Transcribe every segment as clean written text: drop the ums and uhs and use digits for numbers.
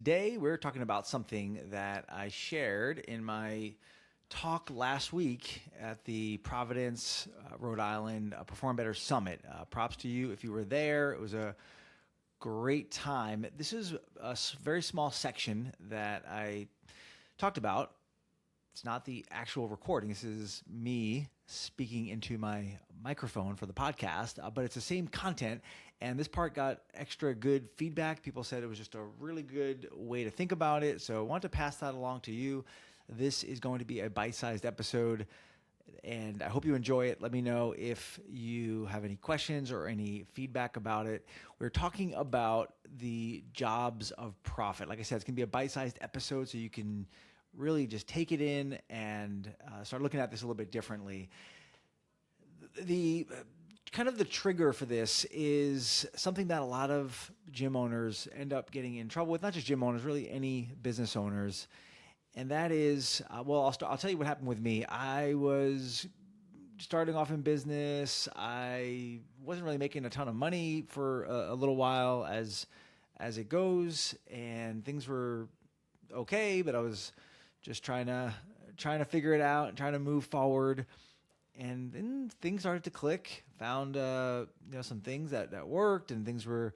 Today, we're talking about something that I shared in my talk last week at the Providence, Rhode Island Perform Better Summit. Props to you if you were there. It was a great time. This is a very small section that I talked about. It's not the actual recording. This is me speaking into my microphone for the podcast, but it's the same content. And this part got extra good feedback. People said it was just a really good way to think about it. So I want to pass that along to you. This is going to be a bite-sized episode, and I hope you enjoy it. Let me know if you have any questions or any feedback about it. We're talking about the jobs of profit. Like I said, it's going to be a bite-sized episode, so you can really just take it in and start looking at this a little bit differently. The kind of the trigger for this is something that a lot of gym owners end up getting in trouble with, not just gym owners, really any business owners. And that is, I'll tell you what happened with me. I was starting off in business. I wasn't really making a ton of money for a little while as it goes, and things were okay, but I was just trying to figure it out and trying to move forward. And then things started to click. Found some things that worked, and things were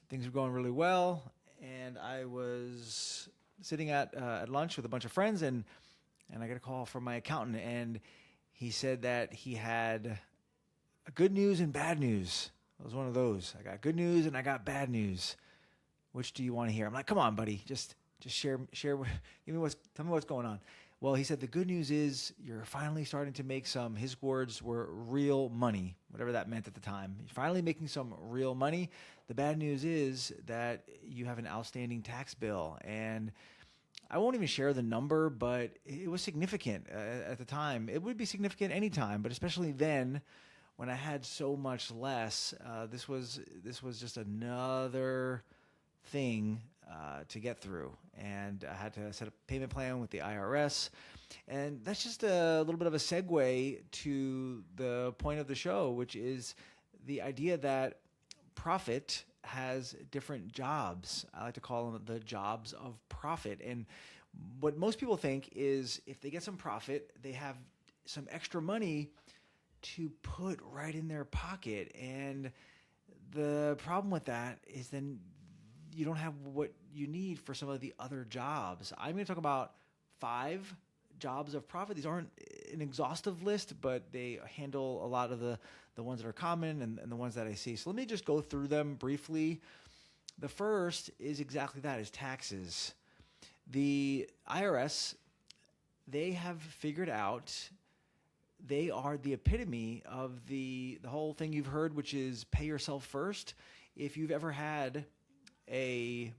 going really well. And I was sitting at lunch with a bunch of friends, and I got a call from my accountant, and he said that he had good news and bad news. It was one of those. I got good news and I got bad news. Which do you want to hear? I'm like, come on, buddy, just share. Tell me what's going on. Well, he said the good news is you're finally starting to make some. His words were real money, whatever that meant at the time. You're finally making some real money. The bad news is that you have an outstanding tax bill, and I won't even share the number, but it was significant at the time. It would be significant anytime, but especially then when I had so much less. This was just another thing to get through, and I had to set up a payment plan with the IRS, and that's just a little bit of a segue to the point of the show, which is the idea that profit has different jobs. I like to call them the jobs of profit, and what most people think is if they get some profit, they have some extra money to put right in their pocket, and the problem with that is then you don't have what you need for some of the other jobs. I'm going to talk about 5 jobs of profit. These aren't an exhaustive list, but they handle a lot of the ones that are common and the ones that I see. So let me just go through them briefly. The first is exactly that, is taxes. The IRS, they have figured out, they are the epitome of the whole thing you've heard, which is pay yourself first. If you've ever had a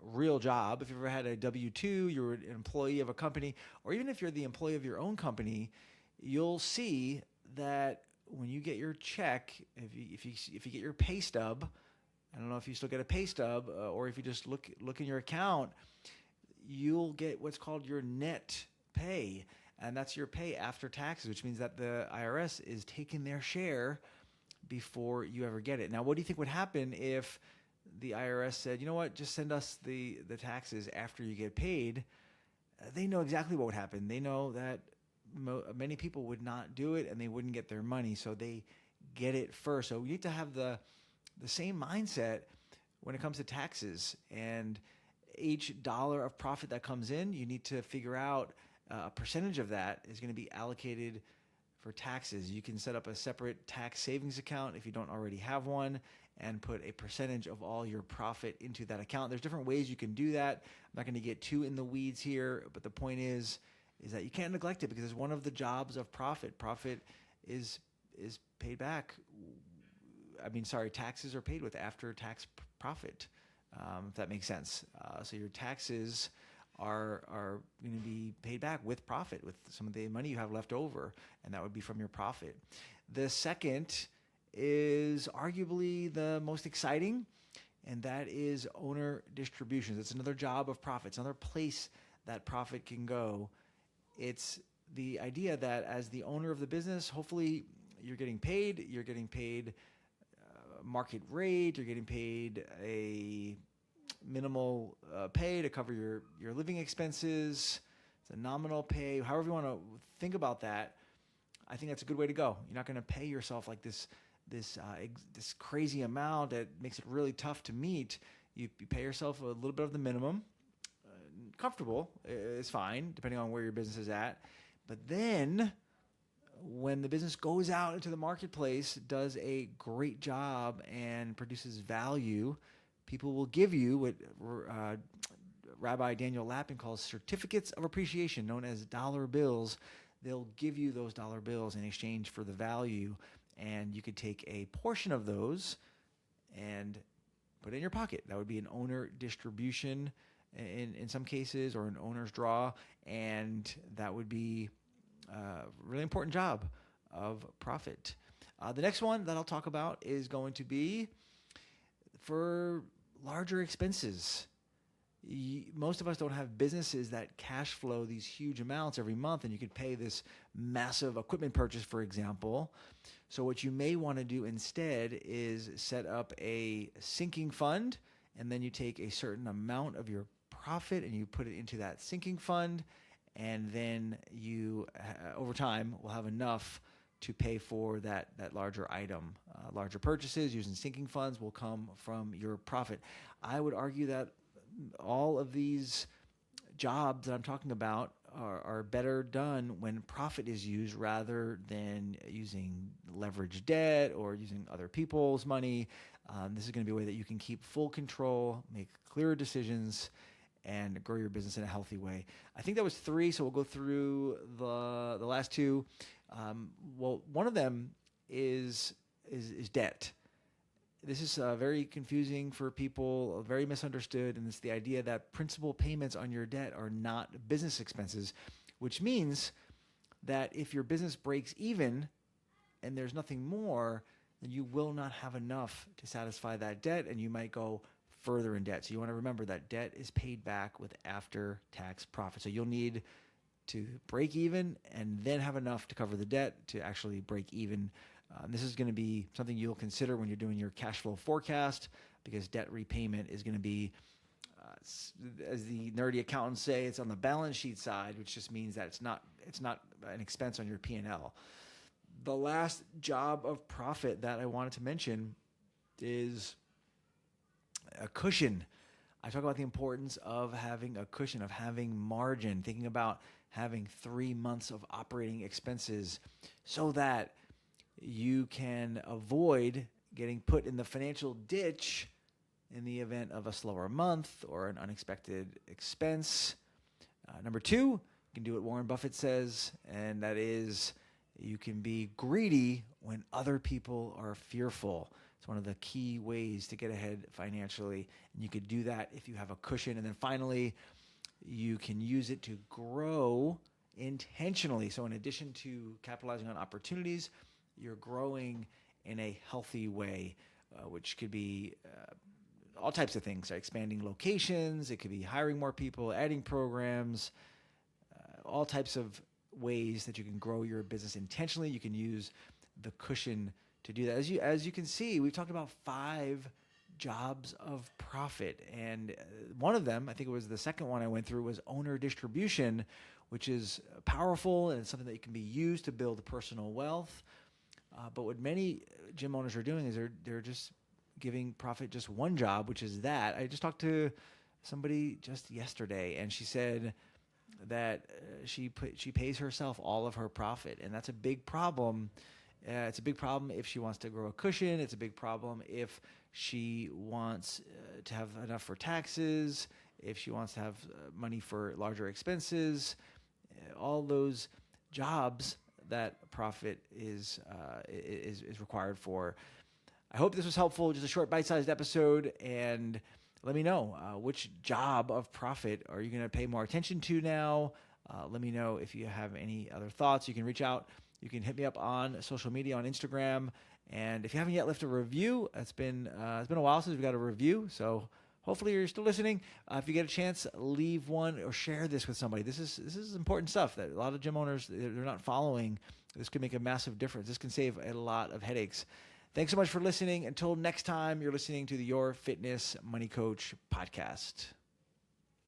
real job, if you've ever had a W-2, you're an employee of a company, or even if you're the employee of your own company, you'll see that when you get your check, if you get your pay stub, I don't know if you still get a pay stub, or if you just look in your account, you'll get what's called your net pay, and that's your pay after taxes, which means that the IRS is taking their share before you ever get it. Now, what do you think would happen if the IRS said, you know what, just send us the taxes after you get paid? They know exactly what would happen. They know that many people would not do it, and they wouldn't get their money, so they get it first. So we need to have the same mindset when it comes to taxes. And each dollar of profit that comes in, you need to figure out a percentage of that is going to be allocated for taxes. You can set up a separate tax savings account if you don't already have one, and put a percentage of all your profit into that account. There's different ways you can do that. I'm not going to get too in the weeds here, but the point is that you can't neglect it, because it's one of the jobs of profit. Profit is paid back. Taxes are paid with after tax profit, if that makes sense. So your taxes are going to be paid back with profit, with some of the money you have left over, and that would be from your profit. The second is arguably the most exciting, and that is owner distributions. It's another job of profit. It's another place that profit can go. It's the idea that as the owner of the business, hopefully you're getting paid market rate, you're getting paid a minimal pay to cover your living expenses. It's a nominal pay, however you want to think about that. I think that's a good way to go. You're not going to pay yourself like this crazy amount that makes it really tough to meet. You pay yourself a little bit of the minimum. Comfortable is fine, depending on where your business is at. But then when the business goes out into the marketplace, does a great job and produces value, people will give you what Rabbi Daniel Lapin calls certificates of appreciation, known as dollar bills. They'll give you those dollar bills in exchange for the value, and you could take a portion of those and put it in your pocket. That would be an owner distribution in some cases, or an owner's draw, and that would be a really important job of profit. The next one that I'll talk about is going to be for larger expenses. Most of us don't have businesses that cash flow these huge amounts every month, and you could pay this massive equipment purchase, for example. So what you may want to do instead is set up a sinking fund, and then you take a certain amount of your profit and you put it into that sinking fund, and then you, over time, will have enough to pay for that larger item. Larger purchases using sinking funds will come from your profit. I would argue that all of these jobs that I'm talking about are better done when profit is used rather than using leveraged debt or using other people's money. This is going to be a way that you can keep full control, make clearer decisions, and grow your business in a healthy way. I think that was 3, so we'll go through the last 2. Well, one of them is debt. This is very confusing for people, very misunderstood, and it's the idea that principal payments on your debt are not business expenses, which means that if your business breaks even and there's nothing more, then you will not have enough to satisfy that debt, and you might go further in debt. So you want to remember that debt is paid back with after-tax profit. So you'll need to break even and then have enough to cover the debt to actually break even. This is going to be something you'll consider when you're doing your cash flow forecast, because debt repayment is going to be, as the nerdy accountants say, it's on the balance sheet side, which just means that it's not an expense on your P&L. The last job of profit that I wanted to mention is a cushion. I talk about the importance of having a cushion, of having margin, thinking about having 3 months of operating expenses so that you can avoid getting put in the financial ditch in the event of a slower month or an unexpected expense. Number 2, you can do what Warren Buffett says, and that is you can be greedy when other people are fearful. It's one of the key ways to get ahead financially, and you could do that if you have a cushion. And then finally, you can use it to grow intentionally. So in addition to capitalizing on opportunities, you're growing in a healthy way, which could be all types of things, right? Expanding locations. It could be hiring more people, adding programs, all types of ways that you can grow your business intentionally. You can use the cushion to do that. As you can see, we've talked about 5 jobs of profit, and one of them, I think it was the second one I went through, was owner distribution, which is powerful and it's something that can be used to build personal wealth. But what many gym owners are doing is they're just giving profit just one job, which is that. I just talked to somebody just yesterday, and she said that she pays herself all of her profit, and that's a big problem. It's a big problem if she wants to grow a cushion. It's a big problem if she wants to have enough for taxes, if she wants to have money for larger expenses, all those jobs that profit is required for. I hope this was helpful. Just a short bite-sized episode, and let me know which job of profit are you going to pay more attention to now. Let me know if you have any other thoughts. You can reach out. You can hit me up on social media, on Instagram, and if you haven't yet left a review, it's been a while since we got a review, so hopefully you're still listening. If you get a chance, leave one or share this with somebody. This is important stuff that a lot of gym owners, they're not following. This could make a massive difference. This can save a lot of headaches. Thanks so much for listening. Until next time, you're listening to the Your Fitness Money Coach podcast.